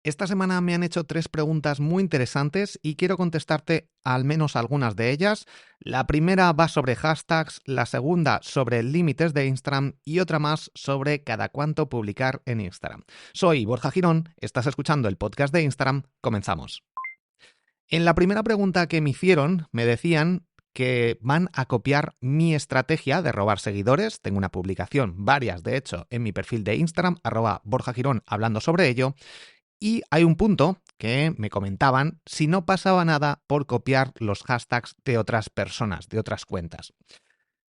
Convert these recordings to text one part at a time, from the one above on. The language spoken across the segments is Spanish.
Esta semana me han hecho 3 preguntas muy interesantes y quiero contestarte al menos algunas de ellas. La primera va sobre hashtags, la segunda sobre límites de Instagram y otra más sobre cada cuánto publicar en Instagram. Soy Borja Girón, estás escuchando el podcast de Instagram, comenzamos. En la primera pregunta que me hicieron me decían que van a copiar mi estrategia de robar seguidores. Tengo una publicación, varias de hecho, en mi perfil de Instagram, @BorjaGirón, hablando sobre ello. Y hay un punto que me comentaban si no pasaba nada por copiar los hashtags de otras personas, de otras cuentas.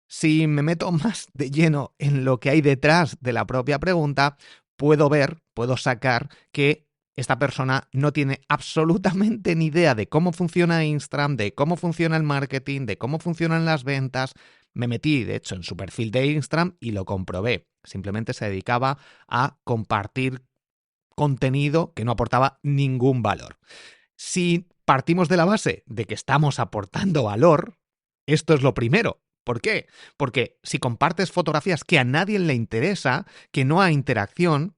Si me meto más de lleno en lo que hay detrás de la propia pregunta, puedo sacar que esta persona no tiene absolutamente ni idea de cómo funciona Instagram, de cómo funciona el marketing, de cómo funcionan las ventas. Me metí, de hecho, en su perfil de Instagram y lo comprobé. Simplemente se dedicaba a compartir contenido que no aportaba ningún valor. Si partimos de la base de que estamos aportando valor, esto es lo primero. ¿Por qué? Porque si compartes fotografías que a nadie le interesa, que no hay interacción,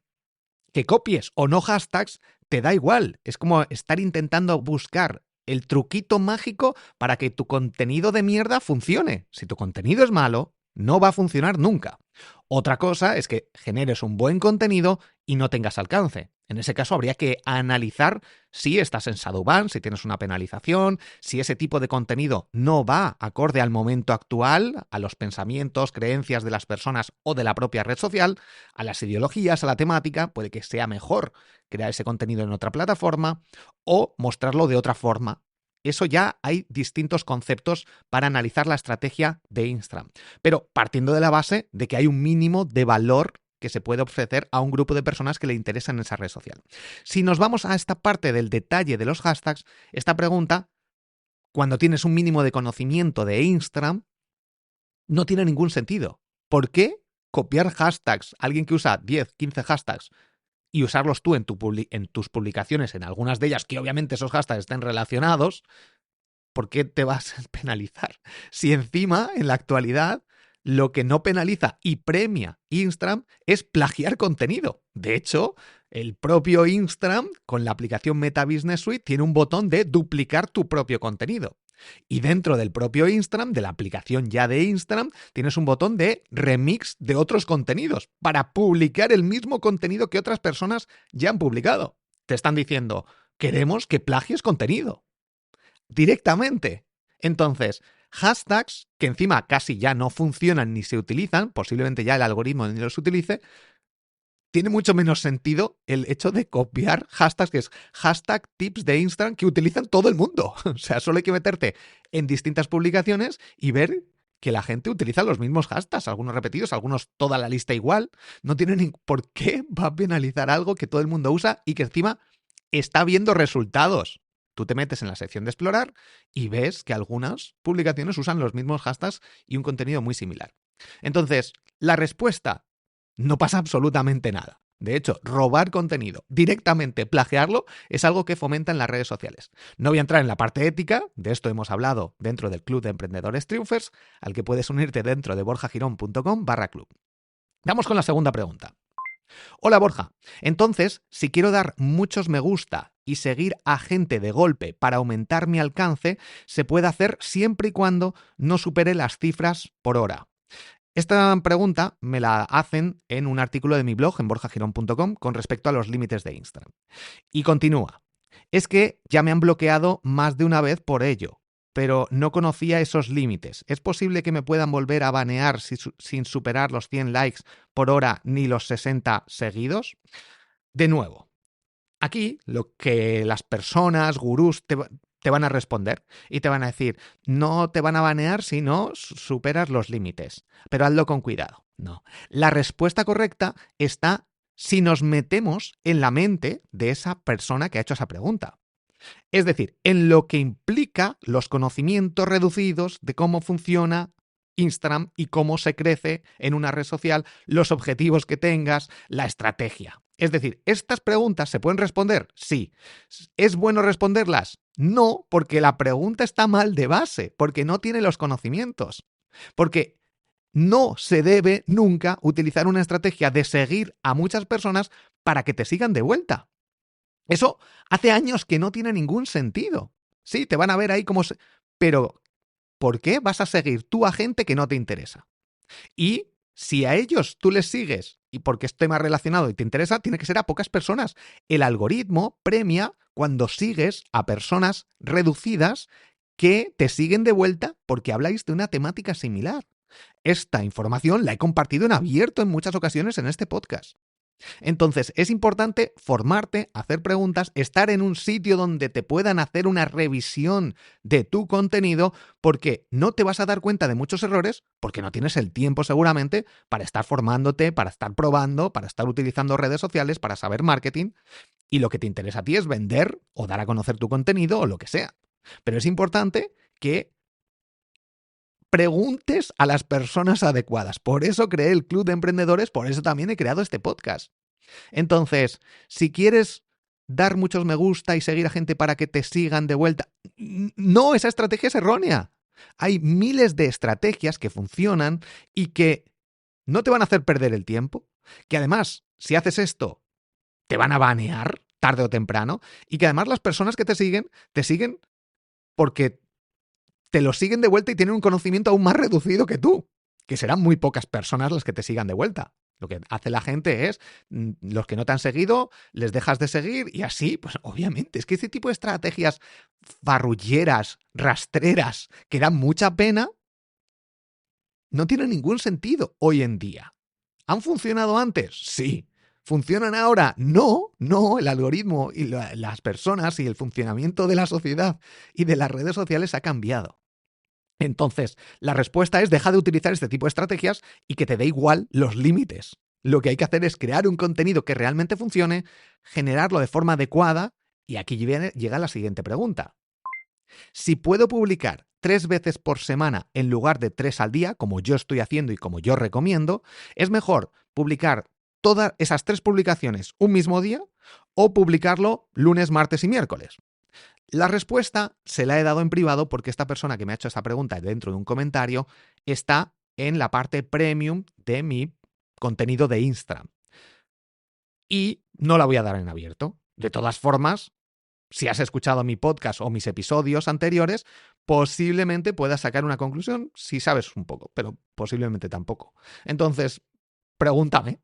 que copies o no hashtags, te da igual. Es como estar intentando buscar el truquito mágico para que tu contenido de mierda funcione. Si tu contenido es malo, no va a funcionar nunca. Otra cosa es que generes un buen contenido y no tengas alcance. En ese caso habría que analizar si estás en Shadowban, si tienes una penalización, si ese tipo de contenido no va acorde al momento actual, a los pensamientos, creencias de las personas o de la propia red social, a las ideologías, a la temática. Puede que sea mejor crear ese contenido en otra plataforma o mostrarlo de otra forma. Eso ya hay distintos conceptos para analizar la estrategia de Instagram. Pero partiendo de la base de que hay un mínimo de valor que se puede ofrecer a un grupo de personas que le interesan esa red social. Si nos vamos a esta parte del detalle de los hashtags, esta pregunta, cuando tienes un mínimo de conocimiento de Instagram, no tiene ningún sentido. ¿Por qué copiar hashtags? Alguien que usa 10, 15 hashtags y usarlos tú en tus publicaciones, en algunas de ellas, que obviamente esos hashtags estén relacionados, ¿por qué te vas a penalizar? Si encima, en la actualidad, lo que no penaliza y premia Instagram es plagiar contenido. De hecho, el propio Instagram, con la aplicación Meta Business Suite, tiene un botón de duplicar tu propio contenido. Y dentro del propio Instagram, de la aplicación ya de Instagram, tienes un botón de remix de otros contenidos para publicar el mismo contenido que otras personas ya han publicado. Te están diciendo, queremos que plagies contenido directamente. Entonces, hashtags que encima casi ya no funcionan ni se utilizan, posiblemente ya el algoritmo ni los utilice, tiene mucho menos sentido el hecho de copiar hashtags, que es hashtag tips de Instagram que utilizan todo el mundo. O sea, solo hay que meterte en distintas publicaciones y ver que la gente utiliza los mismos hashtags, algunos repetidos, algunos toda la lista igual. No tiene ni por qué va a penalizar algo que todo el mundo usa y que encima está viendo resultados. Tú te metes en la sección de explorar y ves que algunas publicaciones usan los mismos hashtags y un contenido muy similar. Entonces, la respuesta, no pasa absolutamente nada. De hecho, robar contenido, directamente plagiarlo, es algo que fomenta en las redes sociales. No voy a entrar en la parte ética, de esto hemos hablado dentro del Club de Emprendedores Triunfers, al que puedes unirte dentro de borjagirón.com/club. Vamos con la segunda pregunta. Hola Borja, entonces, si quiero dar muchos me gusta y seguir a gente de golpe para aumentar mi alcance, se puede hacer siempre y cuando no supere las cifras por hora. Esta pregunta me la hacen en un artículo de mi blog en borjagirón.com con respecto a los límites de Instagram. Y continúa. Es que ya me han bloqueado más de una vez por ello, pero no conocía esos límites. ¿Es posible que me puedan volver a banear sin superar los 100 likes por hora ni los 60 seguidos? De nuevo, aquí lo que las personas, gurús, te van a responder y te van a decir, no te van a banear si no superas los límites, pero hazlo con cuidado. No. La respuesta correcta está si nos metemos en la mente de esa persona que ha hecho esa pregunta. Es decir, en lo que implica los conocimientos reducidos de cómo funciona Instagram y cómo se crece en una red social, los objetivos que tengas, la estrategia. Es decir, ¿estas preguntas se pueden responder? Sí. ¿Es bueno responderlas? No, porque la pregunta está mal de base, porque no tiene los conocimientos. Porque no se debe nunca utilizar una estrategia de seguir a muchas personas para que te sigan de vuelta. Eso hace años que no tiene ningún sentido. Sí, te van a ver ahí como... Pero, ¿por qué vas a seguir tú a gente que no te interesa? Y si a ellos tú les sigues y porque es tema relacionado y te interesa, tiene que ser a pocas personas. El algoritmo premia cuando sigues a personas reducidas que te siguen de vuelta porque habláis de una temática similar. Esta información la he compartido en abierto en muchas ocasiones en este podcast. Entonces, es importante formarte, hacer preguntas, estar en un sitio donde te puedan hacer una revisión de tu contenido, porque no te vas a dar cuenta de muchos errores, porque no tienes el tiempo seguramente para estar formándote, para estar probando, para estar utilizando redes sociales, para saber marketing, y lo que te interesa a ti es vender o dar a conocer tu contenido o lo que sea. Pero es importante que preguntes a las personas adecuadas. Por eso creé el Club de Emprendedores, por eso también he creado este podcast. Entonces, si quieres dar muchos me gusta y seguir a gente para que te sigan de vuelta, no, esa estrategia es errónea. Hay miles de estrategias que funcionan y que no te van a hacer perder el tiempo, que además, si haces esto, te van a banear tarde o temprano, y que además las personas que te siguen porque te lo siguen de vuelta y tienen un conocimiento aún más reducido que tú, que serán muy pocas personas las que te sigan de vuelta. Lo que hace la gente es, los que no te han seguido, les dejas de seguir y así, pues obviamente, es que este tipo de estrategias farrulleras, rastreras, que dan mucha pena, no tienen ningún sentido hoy en día. ¿Han funcionado antes? Sí. ¿Funcionan ahora? No, no, el algoritmo y las personas y el funcionamiento de la sociedad y de las redes sociales ha cambiado. Entonces, la respuesta es deja de utilizar este tipo de estrategias y que te dé igual los límites. Lo que hay que hacer es crear un contenido que realmente funcione, generarlo de forma adecuada y aquí llega la siguiente pregunta. Si puedo publicar 3 veces por semana en lugar de 3 al día, como yo estoy haciendo y como yo recomiendo, ¿es mejor publicar todas esas 3 publicaciones un mismo día o publicarlo lunes, martes y miércoles? La respuesta se la he dado en privado porque esta persona que me ha hecho esa pregunta dentro de un comentario está en la parte premium de mi contenido de Instagram. Y no la voy a dar en abierto. De todas formas, si has escuchado mi podcast o mis episodios anteriores, posiblemente puedas sacar una conclusión si sabes un poco, pero posiblemente tampoco. Entonces, pregúntame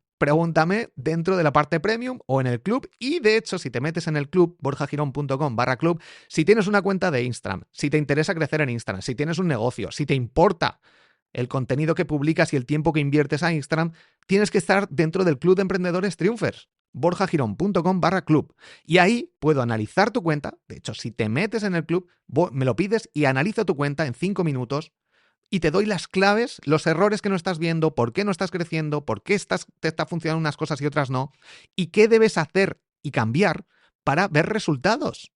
dentro de la parte premium o en el club. Y de hecho, si te metes en el club, borjagirón.com/club, si tienes una cuenta de Instagram, si te interesa crecer en Instagram, si tienes un negocio, si te importa el contenido que publicas y el tiempo que inviertes a Instagram, tienes que estar dentro del Club de Emprendedores Triunfers, borjagirón.com/club. Y ahí puedo analizar tu cuenta. De hecho, si te metes en el club, me lo pides y analizo tu cuenta en 5 minutos y te doy las claves, los errores que no estás viendo, por qué no estás creciendo, por qué te está funcionando unas cosas y otras no, y qué debes hacer y cambiar para ver resultados.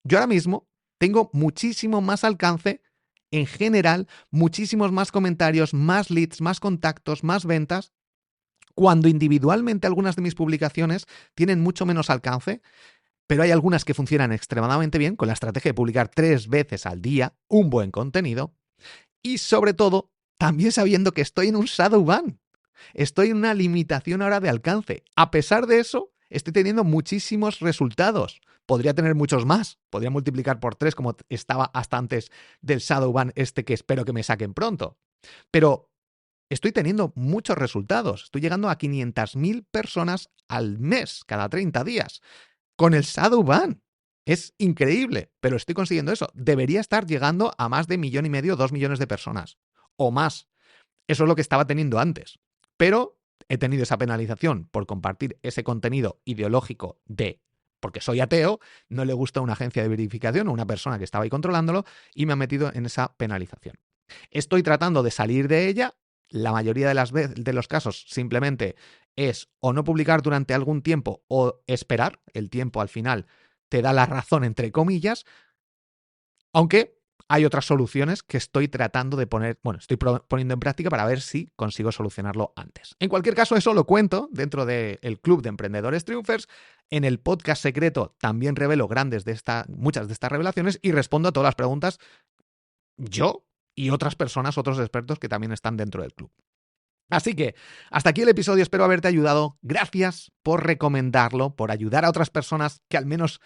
Yo ahora mismo tengo muchísimo más alcance en general, muchísimos más comentarios, más leads, más contactos, más ventas, cuando individualmente algunas de mis publicaciones tienen mucho menos alcance, pero hay algunas que funcionan extremadamente bien con la estrategia de publicar 3 veces al día un buen contenido y sobre todo también sabiendo que estoy en un shadow ban. Estoy en una limitación ahora de alcance. A pesar de eso, estoy teniendo muchísimos resultados. Podría tener muchos más. Podría multiplicar por 3 como estaba hasta antes del shadow ban que espero que me saquen pronto. Pero estoy teniendo muchos resultados. Estoy llegando a 500.000 personas al mes, cada 30 días, con el shadow ban. Es increíble, pero estoy consiguiendo eso. Debería estar llegando a más de 1,5 millones, 2 millones de personas. O más. Eso es lo que estaba teniendo antes. Pero he tenido esa penalización por compartir ese contenido ideológico porque soy ateo, no le gusta una agencia de verificación o una persona que estaba ahí controlándolo y me ha metido en esa penalización. Estoy tratando de salir de ella. La mayoría de los casos simplemente es o no publicar durante algún tiempo o esperar. El tiempo al final te da la razón, entre comillas, aunque hay otras soluciones que estoy tratando de estoy poniendo en práctica para ver si consigo solucionarlo antes. En cualquier caso, eso lo cuento dentro del Club de Emprendedores Triunfers. En el podcast secreto también revelo muchas de estas revelaciones y respondo a todas las preguntas yo y otras personas, otros expertos que también están dentro del club. Así que hasta aquí el episodio, espero haberte ayudado. Gracias por recomendarlo, por ayudar a otras personas que al menos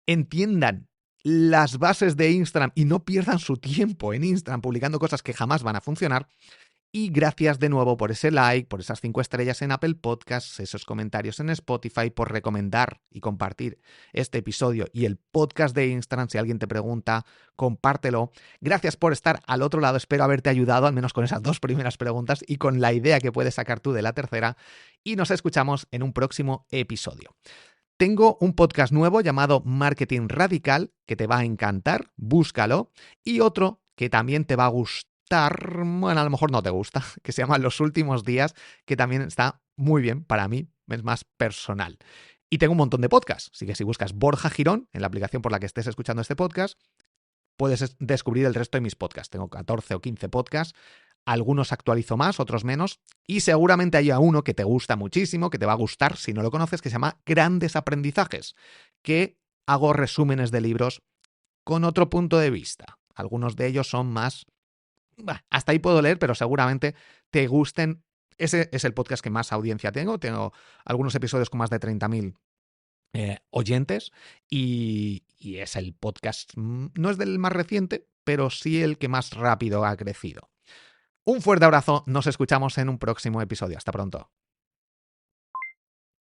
entiendan las bases de Instagram y no pierdan su tiempo en Instagram publicando cosas que jamás van a funcionar. Y gracias de nuevo por ese like, por esas 5 estrellas en Apple Podcasts, esos comentarios en Spotify, por recomendar y compartir este episodio y el podcast de Instagram. Si alguien te pregunta, compártelo. Gracias por estar al otro lado. Espero haberte ayudado, al menos con esas 2 primeras preguntas y con la idea que puedes sacar tú de la tercera. Y nos escuchamos en un próximo episodio. Tengo un podcast nuevo llamado Marketing Radical, que te va a encantar, búscalo, y otro que también te va a gustar, bueno, a lo mejor no te gusta, que se llama Los Últimos Días, que también está muy bien para mí, es más personal. Y tengo un montón de podcasts, así que si buscas Borja Girón en la aplicación por la que estés escuchando este podcast, puedes descubrir el resto de mis podcasts. Tengo 14 o 15 podcasts, algunos actualizo más, otros menos, y seguramente haya uno que te gusta muchísimo, que te va a gustar si no lo conoces, que se llama Grandes Aprendizajes, que hago resúmenes de libros con otro punto de vista. Algunos de ellos son más... hasta ahí puedo leer, pero seguramente te gusten. Ese es el podcast que más audiencia tengo. Tengo algunos episodios con más de 30.000 oyentes y es el podcast, no es del más reciente, pero sí el que más rápido ha crecido. Un fuerte abrazo, nos escuchamos en un próximo episodio. Hasta pronto.